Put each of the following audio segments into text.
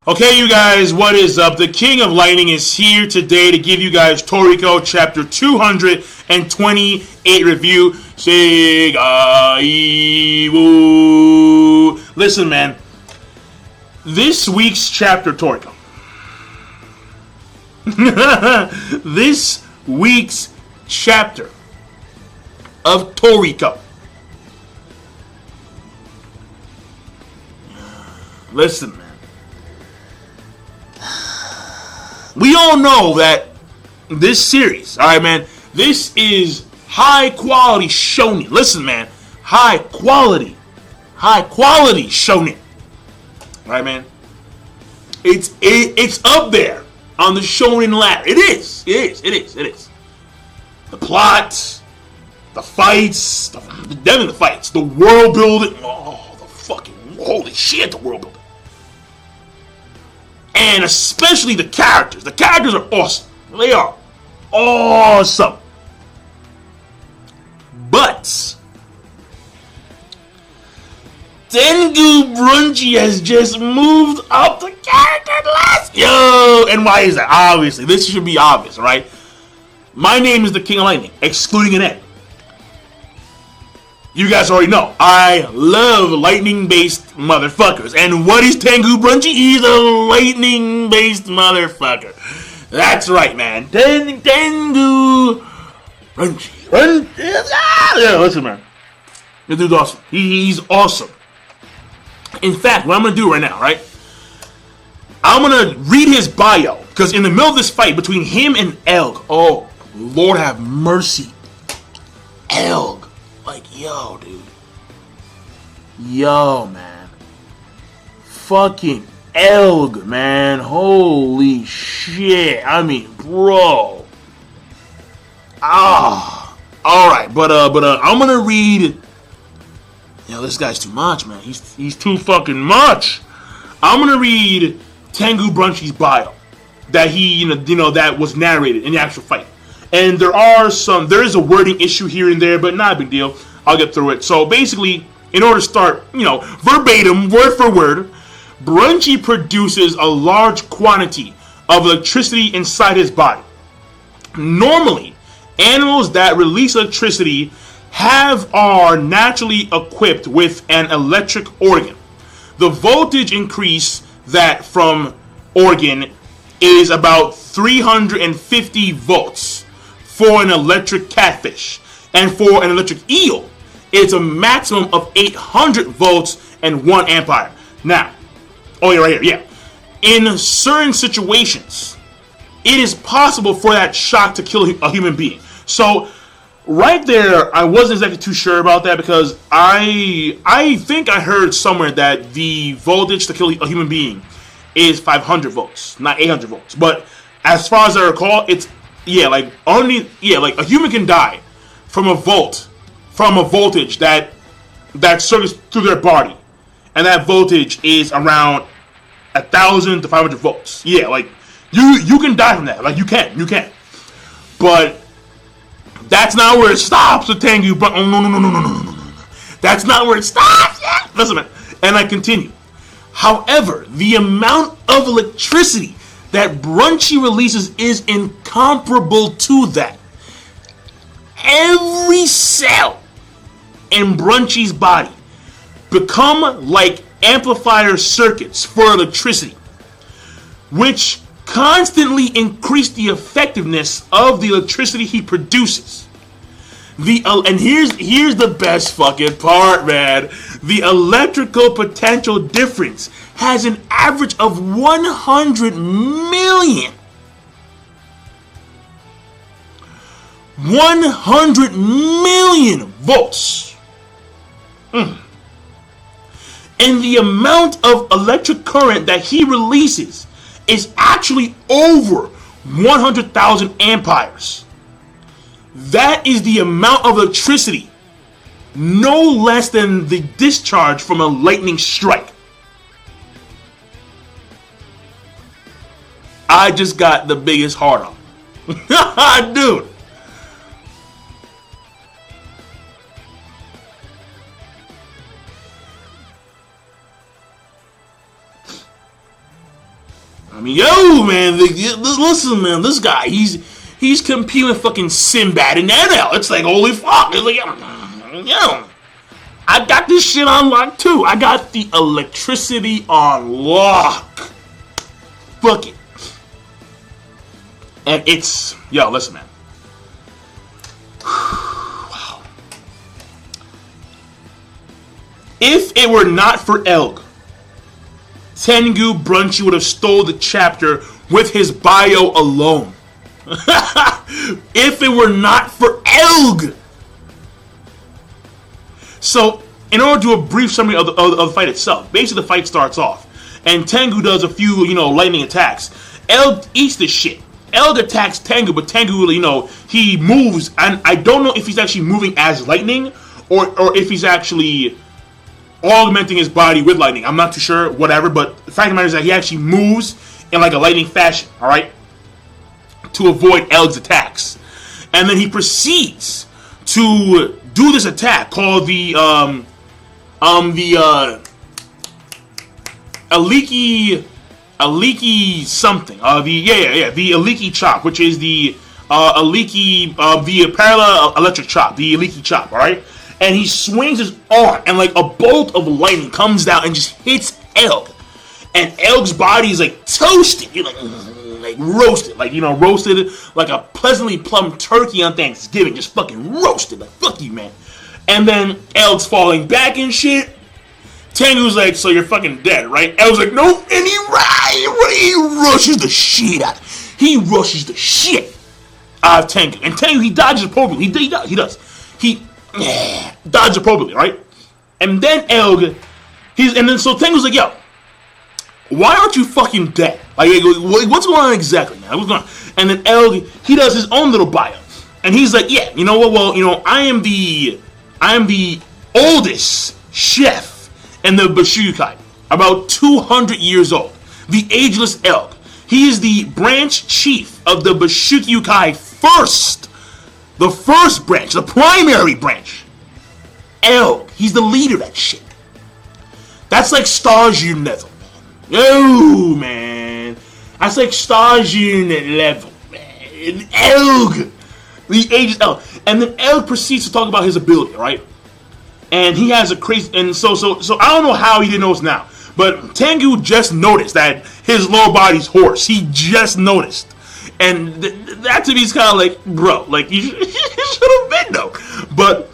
Okay, you guys, what is up? The King of Lightning is here today to give you guys Toriko chapter 228 review. Listen, man. This week's chapter, Toriko. This week's chapter of Toriko. Listen, man. We all know that this series, alright, man, this is high quality shonen. Listen, man, high quality shonen. Alright, man. It's up there on the shonen ladder. It is. The plots, the fights, the fights, the world building. Oh, the fucking holy shit, the world building. And especially the characters. The characters are awesome. They are awesome. But Tengu Brunchy has just moved up the character list. Yo! And why is that? Obviously. This should be obvious, right? My name is the King of Lightning, excluding an N. You guys already know, I love lightning-based motherfuckers. And what is Tengu Brunchy? He's a lightning-based motherfucker. That's right, man. Tengu Brunchy. Yeah, listen, man. This dude's awesome. He's awesome. In fact, what I'm going to do right now, right? I'm going to read his bio. Because in the middle of this fight between him and Elg, oh, Lord have mercy. Elg. Like, yo, dude. Yo, man. Fucking Elg, man. Holy shit. I mean, bro. Alright, but I'm gonna read. Yo, this guy's too much, man. He's too fucking much. I'm gonna read Tengu Brunchy's bio. That he, that was narrated in the actual fight. And there is a wording issue here and there, but not a big deal. I'll get through it. So basically, in order to start, verbatim, word for word, Brunchy produces a large quantity of electricity inside his body. Normally, animals that release electricity are naturally equipped with an electric organ. The voltage increase that from organ is about 350 volts. For an electric catfish. And for an electric eel, it's a maximum of 800 volts and 1 ampere. Now, right here. In certain situations, it is possible for that shock to kill a human being. So, right there, I wasn't exactly too sure about that because I think I heard somewhere that the voltage to kill a human being is 500 volts, not 800 volts. But as far as I recall, it's like a human can die from a voltage that circulates through their body, and that voltage is around 1,000 to 500 volts. Yeah, like you can die from that. Like you can, but that's not where it stops with Tengu. But oh no, that's not where it stops. Yeah, listen, man, and I continue. However, the amount of electricity that Brunchy releases is incomparable to that. Every cell in Brunchy's body become like amplifier circuits for electricity, which constantly increase the effectiveness of the electricity he produces. And here's the best fucking part, man. The electrical potential difference has an average of 100 million. 100 million volts. And the amount of electric current that he releases is actually over 100,000 amperes. That is the amount of electricity, no less than the discharge from a lightning strike. I just got the biggest heart on. Dude. I mean, yo, man, listen, man, this guy, he's competing with fucking Sinbad and NL. It's like, holy fuck. It's like, yo, I got this shit on lock too. I got the electricity on lock. Fuck it. And it's, yo, listen, man. Wow. If it were not for Elg, Tengu Brunchy would have stole the chapter with his bio alone. If it were not for Elg. So, in order to do a brief summary of the fight itself, basically the fight starts off, and Tengu does a few, lightning attacks. Elg eats this shit. Elg attacks Tengu, but Tengu, he moves, and I don't know if he's actually moving as lightning, or if he's actually augmenting his body with lightning. I'm not too sure, whatever, but the fact of the matter is that he actually moves in like a lightning fashion, alright? To avoid Elg's attacks. And then he proceeds to do this attack called the Aliki something. The Aliki chop, which is the parallel electric chop, the Aliki chop, alright? And he swings his arm, and like a bolt of lightning comes down and just hits Elg. And Elg's body is like toasted, like roasted, roasted like a pleasantly plump turkey on Thanksgiving, just fucking roasted, like fuck you, man. And then Elg's falling back and shit. Tengu's like, so you're fucking dead, right? Elg's like, nope, and he rushes the shit out. He rushes the shit out of Tengu. And Tengu, he dodges appropriately. He does. He dodges appropriately, right? And then Elg, so Tengu's like, yo, why aren't you fucking dead? Like, what's going on exactly, man? What's going on? And then Elg, he does his own little bio. And he's like, yeah, you know what? Well, I am the oldest chef in the Bushukai, about 200 years old. The ageless Elg. He is the branch chief of the Bushukai first. The first branch, the primary branch. Elg. He's the leader of that shit. That's like Stars Unit level, man. Oh, man. That's like Stars Unit level, man. Elg. The ageless Elg. And then Elg proceeds to talk about his ability, right? And he has a crazy, and so I don't know how he didn't notice now, but Tengu just noticed that his lower body's hoarse. He just noticed, and that to me is kind of like, bro, like you should have been though. But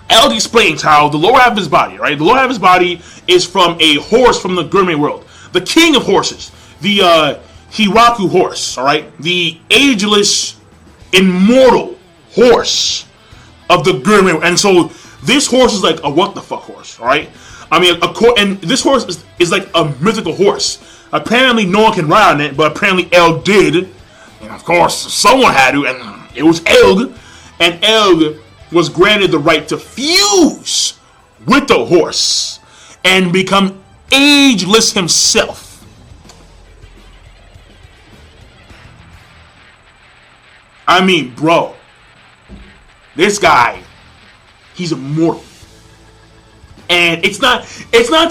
Elg explains how the lower half of his body, right? The lower half of his body is from a horse from the gourmet world, the king of horses, the Hiraku horse, all right, the ageless, immortal horse of the gourmet world. And so this horse is like a what the fuck horse, alright? I mean, and this horse is like a mythical horse. Apparently no one can ride on it, but apparently Elg did. And of course, someone had to, and it was Elg. And Elg was granted the right to fuse with the horse and become ageless himself. I mean, bro, this guy, he's immortal. And it's not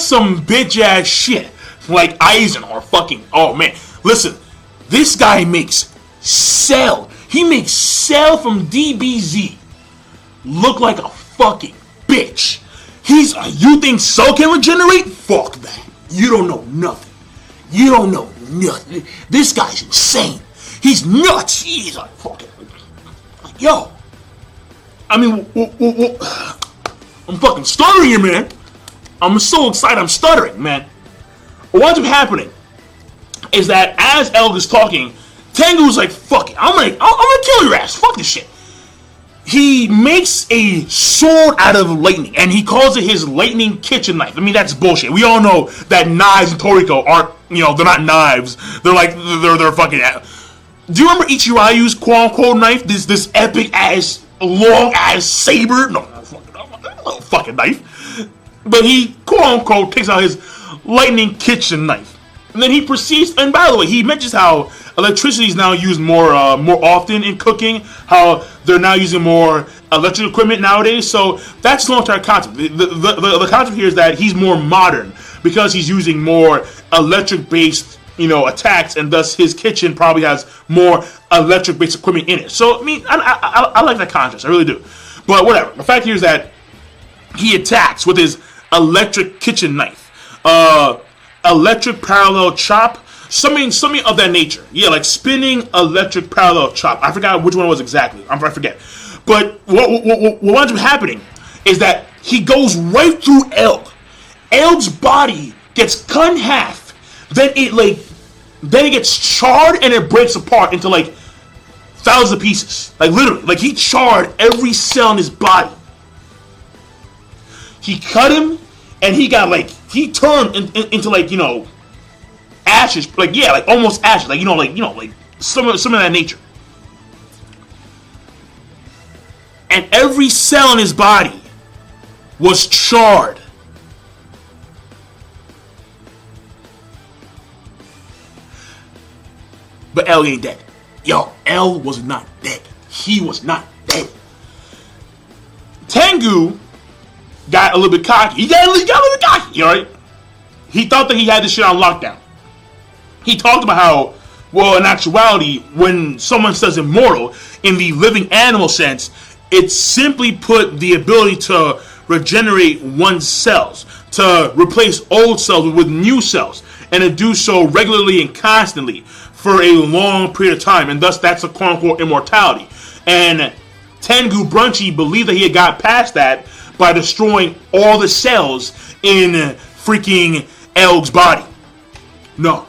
some bitch ass shit like Aizen or fucking, oh man. Listen, this guy makes Cell. He makes Cell from DBZ look like a fucking bitch. You think Cell can regenerate? Fuck that. You don't know nothing. You don't know nothing. This guy's insane. He's nuts. He's like fucking, yo. I mean, I'm fucking stuttering here, man. I'm so excited, I'm stuttering, man. What's happening is that as Elg is talking, Tengu's like, fuck it, I'm gonna kill your ass. Fuck this shit. He makes a sword out of lightning, and he calls it his lightning kitchen knife. I mean, that's bullshit. We all know that knives in Toriko aren't, they're not knives. They're fucking. Do you remember Ichirayu's quote-unquote knife? This epic ass, long ass saber? No fucking knife. But he quote-unquote takes out his lightning kitchen knife. And then he proceeds, and by the way, he mentions how electricity is now used more often in cooking, how they're now using more electric equipment nowadays. So that's the long-term concept. The concept here is that he's more modern because he's using more electric-based attacks, and thus his kitchen probably has more electric-based equipment in it. So, I mean, I like that contrast. I really do. But whatever. The fact here is that he attacks with his electric kitchen knife. Electric parallel chop. Something of that nature. Yeah, like spinning electric parallel chop. I forgot which one it was exactly. I forget. But what winds up happening is that he goes right through Elg. Elg's body gets cut in half. Then it gets charred and it breaks apart into like thousands of pieces. Like literally, like he charred every cell in his body. He cut him, and he turned into like ashes. Like yeah, like almost ashes. Like like some of that nature. And every cell in his body was charred. But L ain't dead. Yo, L was not dead. He was not dead. Tengu got a little bit cocky. He got a little bit cocky, alright? He thought that he had this shit on lockdown. He talked about how, well, in actuality, when someone says immortal, in the living animal sense, it's simply put the ability to regenerate one's cells, to replace old cells with new cells, and to do so regularly and constantly for a long period of time, and thus that's a quote-unquote immortality. And Tengu Brunchy believed that he had got past that by destroying all the cells in freaking Elg's body. No.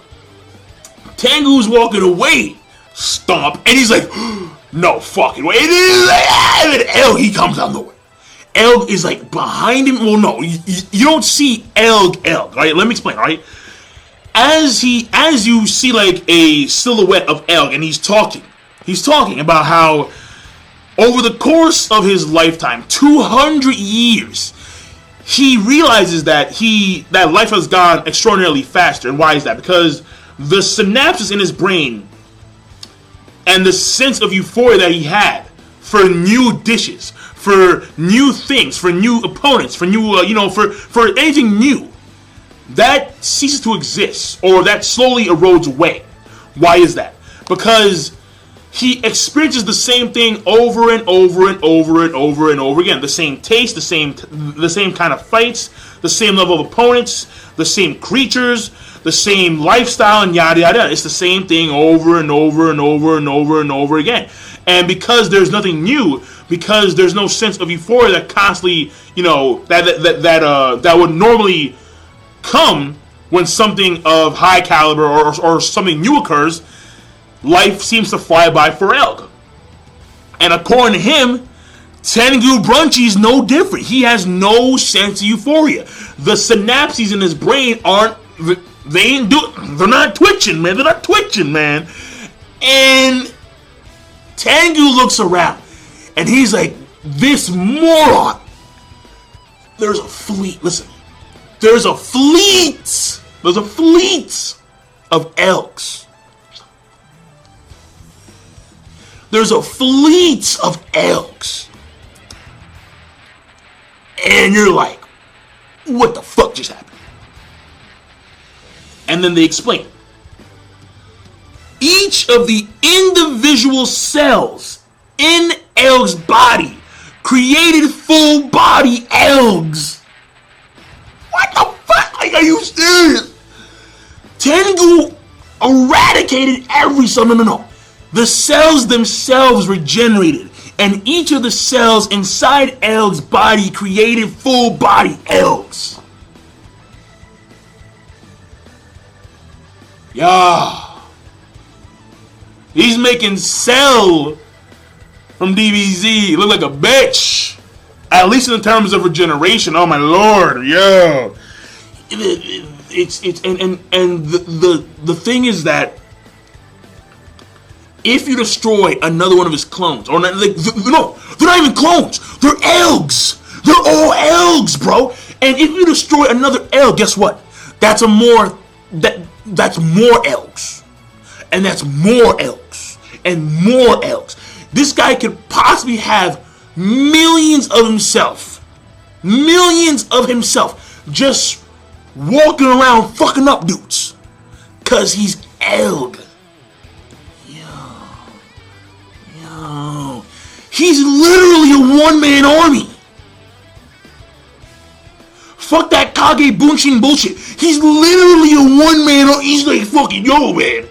Tengu's walking away, stomp, and he's like, no fucking way. And then Elg, he comes out of nowhere. Elg is like behind him. Well, no, you don't see Elg, right? Let me explain, right? As you see like a silhouette of Elg, and he's talking about how over the course of his lifetime, 200 years, he realizes that life has gone extraordinarily faster. And why is that? Because the synapses in his brain and the sense of euphoria that he had for new dishes, for new things, for new opponents, for new, for anything new, that ceases to exist, or that slowly erodes away. Why is that? Because he experiences the same thing over and over and over and over and over again. The same taste, the same kind of fights, the same level of opponents, the same creatures, the same lifestyle, and yada yada. It's the same thing over and over and over and over and over again. And because there's nothing new, because there's no sense of euphoria that constantly, that would normally come when something of high caliber or something new occurs, life seems to fly by for Elg. And according to him, Tengu Brunchy is no different. He has no sense of euphoria. The synapses in his brain they're not twitching, man. They're not twitching, man. And Tengu looks around, and he's like, this moron. There's a fleet. Listen. There's a fleet of Elks. There's a fleet of Elks. And you're like, what the fuck just happened? And then they explain. Each of the individual cells in Elg's body created full body Elgs. What the fuck? Like, are you serious? Tengu eradicated every cell. No. The cells themselves regenerated, and each of the cells inside Elg's body created full body Elgs. Yeah. He's making Cell from DBZ look like a bitch. At least in terms of regeneration. Oh my lord, yo. It's the thing is that if you destroy another one of his clones, or not, no, they're not even clones. They're Elgs. They're all Elgs, bro. And if you destroy another Elg, guess what? That's more Elgs, and that's more Elgs, and more Elgs. This guy could possibly have millions of himself, just walking around fucking up dudes. Cause he's Elg. He's literally a one-man army. Fuck that Kage Bunshin bullshit. He's literally a one-man army. He's like, fucking, yo, man.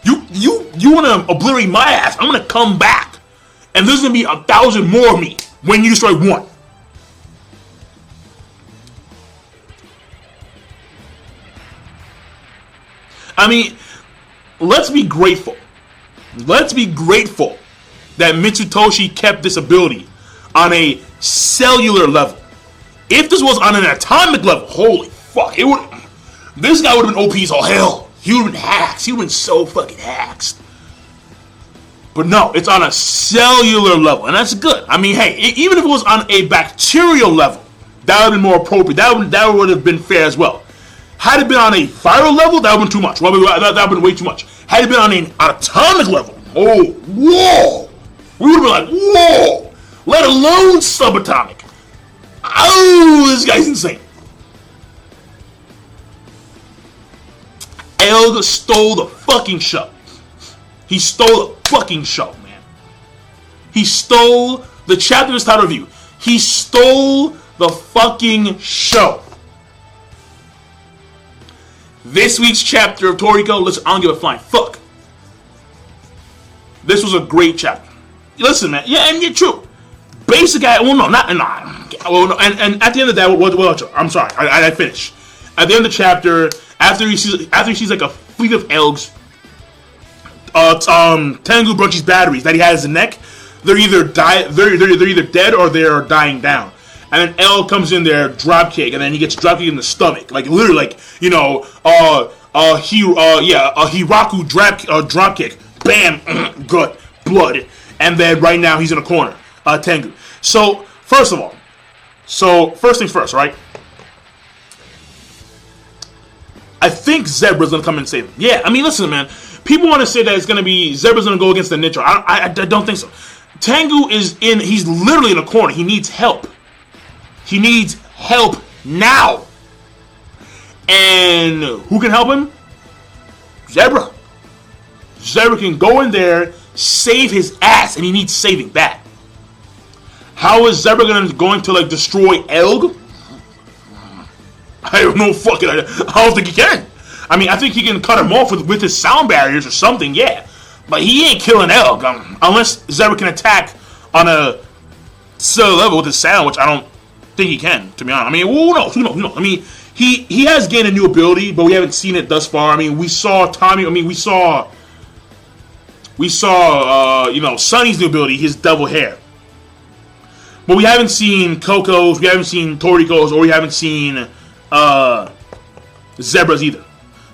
You wanna obliterate my ass? I'm gonna come back. And there's gonna be 1,000 more of me when you destroy one. I mean, let's be grateful. Let's be grateful that Mitsutoshi kept this ability on a cellular level. If this was on an atomic level, holy fuck, it would. This guy would have been OP as all hell. He would have been hacked. He would have been so fucking hacked. But no, it's on a cellular level, and that's good. I mean, hey, even if it was on a bacterial level, that would have been more appropriate. That would have been fair as well. Had it been on a viral level, that would have been too much. That would have been way too much. Had it been on an atomic level, oh, whoa! We would have been like, whoa! Let alone subatomic. Oh, this guy's insane. Elga stole the fucking show. He stole the fucking show, man. He stole the chapter of this title review. He stole the fucking show. This week's chapter of Toriko, listen, I don't give a flying fuck. This was a great chapter. Listen, man, yeah, and you're true. Basic guy, well, no, not, well, no, and at the end of that, well, I'm sorry, I finished. At the end of the chapter, after he sees like a fleet of elves, Tengu Brunchy's batteries that he has in the neck, they're either dead or they're dying down. And then L comes in there, dropkick, and then he gets dropkick in the stomach, like literally, like a Hiraku dropkick, bam, good blood, and then right now he's in a corner, Tengu. So first things first, right? I think Zebra's gonna come and save him. Yeah, I mean, listen, man. People want to say that it's gonna be Zebra's gonna go against the Nitro. I don't think so. Tengu he's literally in a corner. He needs help. He needs help now. And who can help him? Zebra. Zebra can go in there, save his ass, and he needs saving bad. How is Zebra going to like destroy Elg? I have no fucking idea. I don't think he can. I mean, I think he can cut him off with his sound barriers or something, yeah. But he ain't killing Elg unless Zebra can attack on a cellular level with his sound, which I don't think he can, to be honest. I mean, who knows? I mean, he has gained a new ability, but we haven't seen it thus far. I mean, we saw Tommy. I mean, we saw Sunny's new ability, his double hair. But we haven't seen Coco's, we haven't seen Toriko's, or we haven't seen Zebra's either.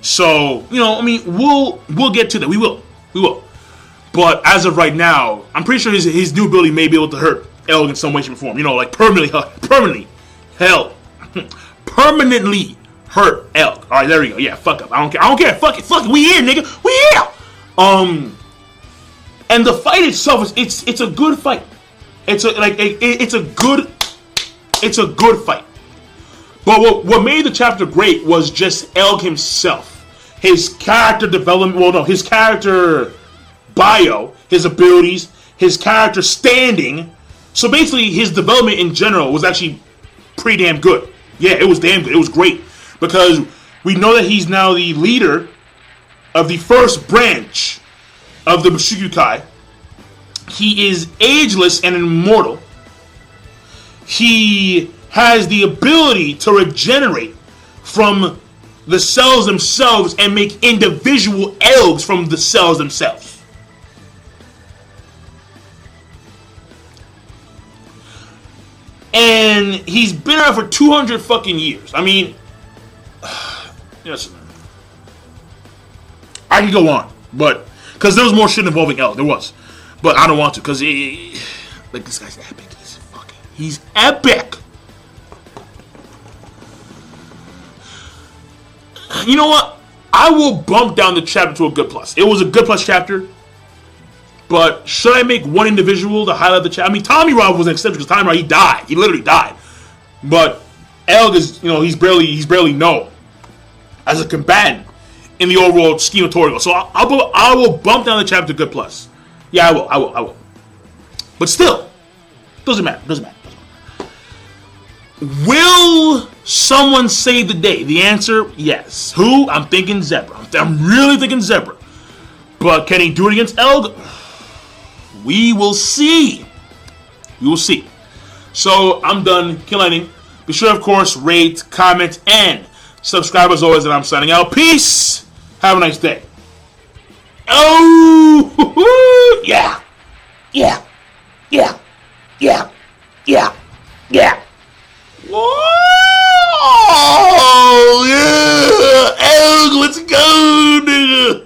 So, I mean, we'll get to that. We will. But as of right now, I'm pretty sure his new ability may be able to hurt Elg in some way, shape, or form. Like permanently hurt Elg. All right, there we go. Yeah, fuck up. I don't care. Fuck it. We here, nigga. We here. And the fight itself it's a good fight. It's a good fight. But what made the chapter great was just Elg himself. His character development, his character bio, his abilities, his character standing. So basically, his development in general was actually pretty damn good. Yeah, it was damn good. It was great. Because we know that he's now the leader of the first branch of the Mushoku-kai. He is ageless and immortal. He has the ability to regenerate from the cells themselves and make individual elves from the cells themselves. And he's been around for 200 fucking years. I mean, yes, I can go on, but because there was more shit involving L, there was, but I don't want to because like this guy's epic. He's epic. You know what? I will bump down the chapter to a good plus. It was a good plus chapter. But should I make one individual to highlight the chapter? I mean, Tommy Rob was an exception because Tommy Rob, he died. He literally died. But Elg is, he's barely known as a combatant in the overall scheme of Toriko. So I will bump down the chapter to good plus. Yeah, I will. But still, doesn't matter. Will someone save the day? The answer, yes. Who? I'm thinking Zebra. I'm really thinking Zebra. But can he do it against Elg? We will see. So I'm done. Kill Lightning. Be sure, of course, rate, comment, and subscribe as always. And I'm signing out. Peace. Have a nice day. Oh, yeah. Oh, yeah. Elg, let's go, nigga.